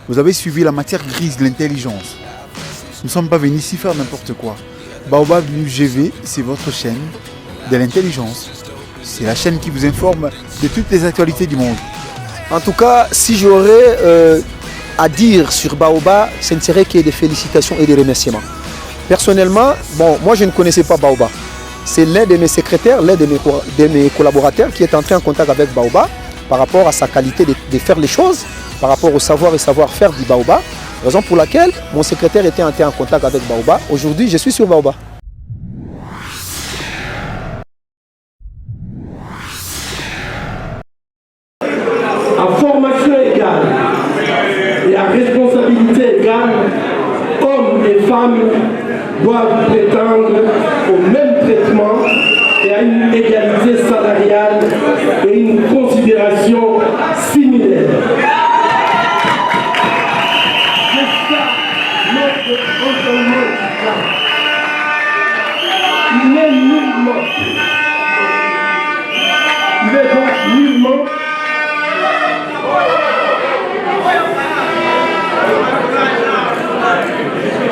Vous avez suivi la matière grise, l'intelligence. Nous ne sommes pas venus ici faire n'importe quoi. Baobab UGV, c'est votre chaîne de l'intelligence. C'est la chaîne qui vous informe de toutes les actualités du monde. En tout cas, si j'aurais à dire sur Baobab, ce ne serait que des félicitations et des remerciements. Personnellement, moi je ne connaissais pas Baobab. C'est l'un de mes secrétaires, l'un de mes collaborateurs qui est entré en contact avec Baobab par rapport à sa qualité de faire les choses, par rapport au savoir et savoir-faire du Baobab. Raison pour laquelle mon secrétaire était entré en contact avec Baobab. Aujourd'hui, je suis sur Baobab. À formation égale et à responsabilité égale, hommes et femmes doivent prétendre au même traitement et à une égalité salariale et une considération similaire. C'est ça notre enseignement. Il n'est nullement,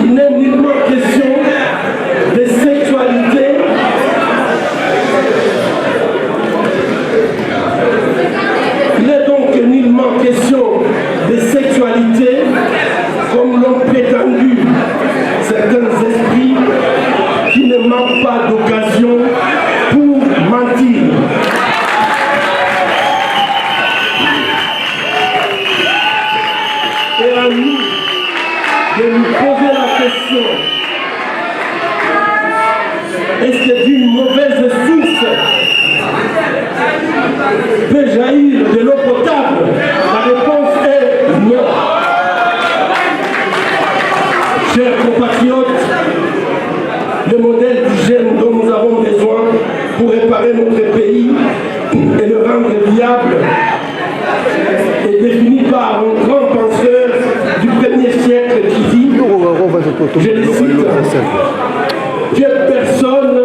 il n'est nullement question de sexualité. Il n'est donc nullement question de sexualité comme l'ont prétendu certains esprits qui ne manquent pas d'occasion pour mentir. Et à nous de nous poser la question, est-ce que d'une mauvaise source peut jaillir de l'eau potable? La réponse est non. Chers compatriotes, le modèle du jeune dont nous avons besoin pour réparer notre pays et le rendre viable est défini par un grand penseur du 1er siècle qui dit, je le cite, que personne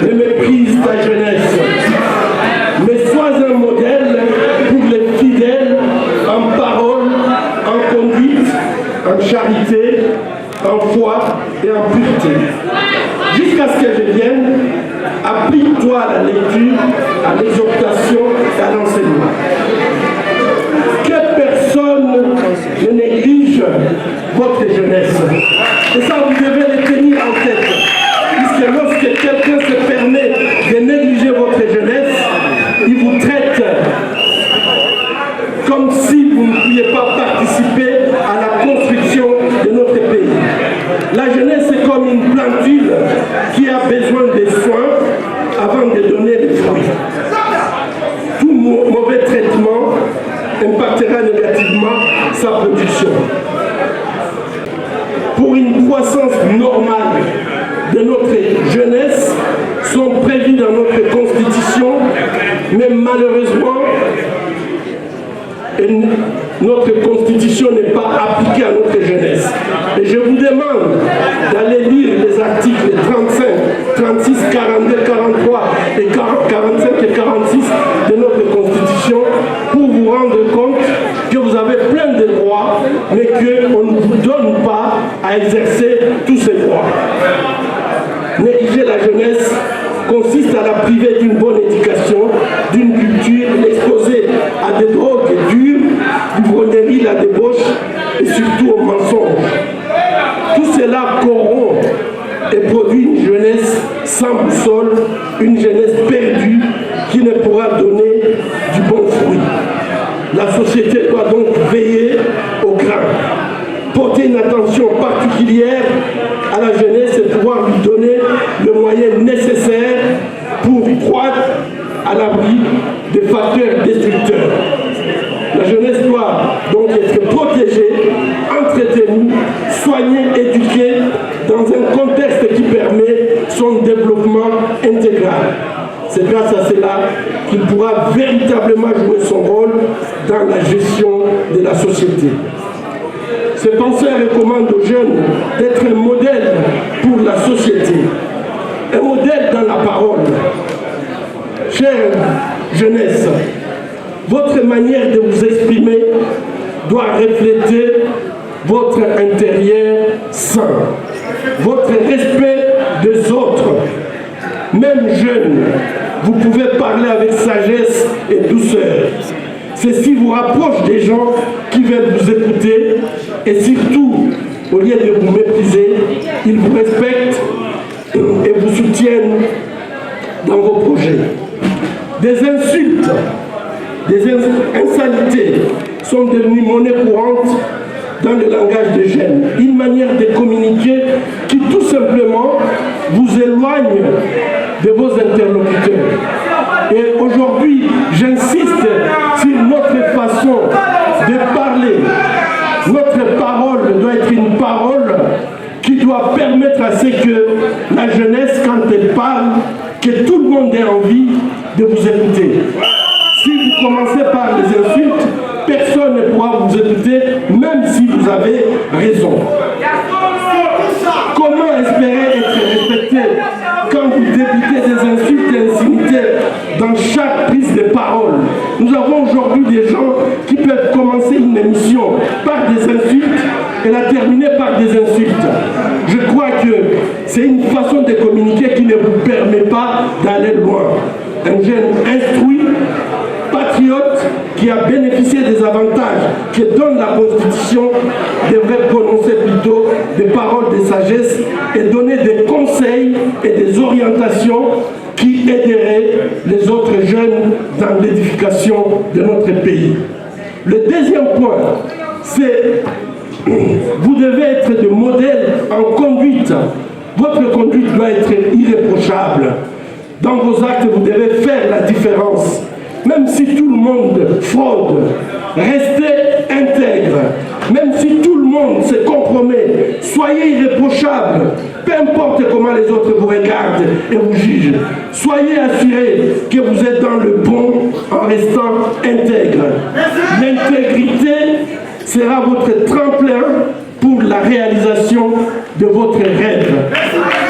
ne méprise ta jeunesse, mais sois un modèle pour les fidèles en parole, en conduite, en charité, en foi et en pureté. Jusqu'à ce que je vienne, applique-toi à la lecture, à l'exhortation et à l'enseignement. Que personne ne néglige votre jeunesse. Et ça, vous devez le tenir en tête. Puisque lorsque quelqu'un se permet de négliger votre jeunesse, il vous traite comme si vous ne pouviez pas participer à la construction de notre pays. La jeunesse est comme une plantule qui a besoin de soins avant de donner des fruits. Tout mauvais traitement impactera négativement sa production. Pour une croissance normale de notre jeunesse sont prévues dans notre constitution, mais malheureusement, notre constitution n'est pas appliquée à notre jeunesse. Et je vous demande d'aller lire les articles 35, 36, 42, 43 et 45 et 46 de notre constitution pour vous rendre compte que vous avez plein de droits, mais qu'on ne vous donne pas à exercer tous ces droits. Négliger la jeunesse consiste à la priver d'une bonne éducation, d'une culture, l'exposer à des drogues dures, l'ivrognerie, la débauche et surtout au mensonge. Tout cela corrompt et produit une jeunesse sans boussole, une jeunesse perdue qui ne pourra donner du bon fruit. La société doit donc veiller au grain, porter une attention particulière à la jeunesse et pouvoir lui donner le moyen nécessaire pour croître à l'abri des facteurs destructeurs. La jeunesse doit donc être protégée, entretenue, soignée, éduquée dans un contexte qui permet son développement intégral. C'est grâce à cela qu'il pourra véritablement jouer son rôle dans la gestion de la société. Ce penseur recommande aux jeunes d'être un modèle pour la société, un modèle dans la parole. Chère jeunesse, votre manière de vous exprimer doit refléter votre intérieur sain, votre respect des autres. Même jeune, vous pouvez parler avec sagesse et douceur. Ceci vous rapproche des gens qui veulent vous écouter et surtout, au lieu de vous mépriser, ils vous respectent et vous soutiennent dans vos projets. Des insultes, des insanités sont devenues monnaie courante dans le langage des jeunes. Une manière de communiquer qui tout simplement vous éloigne de vos interlocuteurs. Et aujourd'hui, j'insiste sur notre façon de parler. Notre parole doit être une parole qui doit permettre à ce que la jeunesse, quand elle parle, que tout le monde ait envie de vous écouter. Si vous commencez par les insultes, personne ne pourra vous écouter, même si vous avez raison. Comment espérer être respecté quand vous débutez des insultes et insanités dans chaque prise de parole? Nous avons aujourd'hui des gens qui peuvent commencer une émission par des insultes et la terminer par des insultes. Je crois que c'est une façon de communiquer qui ne vous permet pas d'aller loin. Un jeune instruit, patriote, qui a bénéficié des avantages que donne la Constitution devrait prononcer plutôt des paroles de sagesse et donner des conseils et des orientations qui aideraient les autres jeunes dans l'édification de notre pays. Le deuxième point, c'est vous devez être de modèle en conduite. Votre conduite doit être irréprochable. Dans vos actes, vous devez faire la différence. Même si tout le monde fraude, restez intègre. Même si tout le monde se compromet, soyez irréprochable. Peu importe comment les autres vous regardent et vous jugent. Soyez assurés que vous êtes dans le bon en restant intègre. L'intégrité sera votre tremplin pour la réalisation de votre rêve.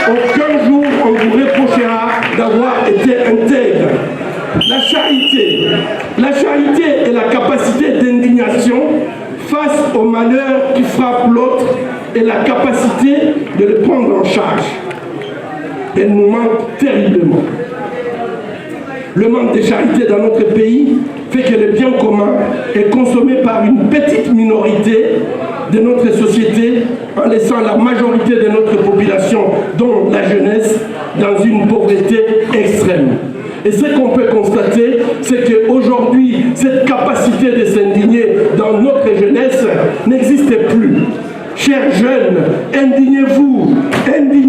Aucun jour on vous reprochera d'avoir été intègre. La charité est la capacité d'indignation face au malheur qui frappe l'autre et la capacité de le prendre en charge. Elle nous manque terriblement. Le manque de charité dans notre pays fait que le bien commun est consommé par une petite minorité de notre société en laissant la majorité de notre population, dont la jeunesse, dans une pauvreté extrême. Et ce qu'on peut constater, c'est qu'aujourd'hui, cette capacité de s'indigner dans notre jeunesse n'existe plus. Chers jeunes, indignez-vous, indignez-vous.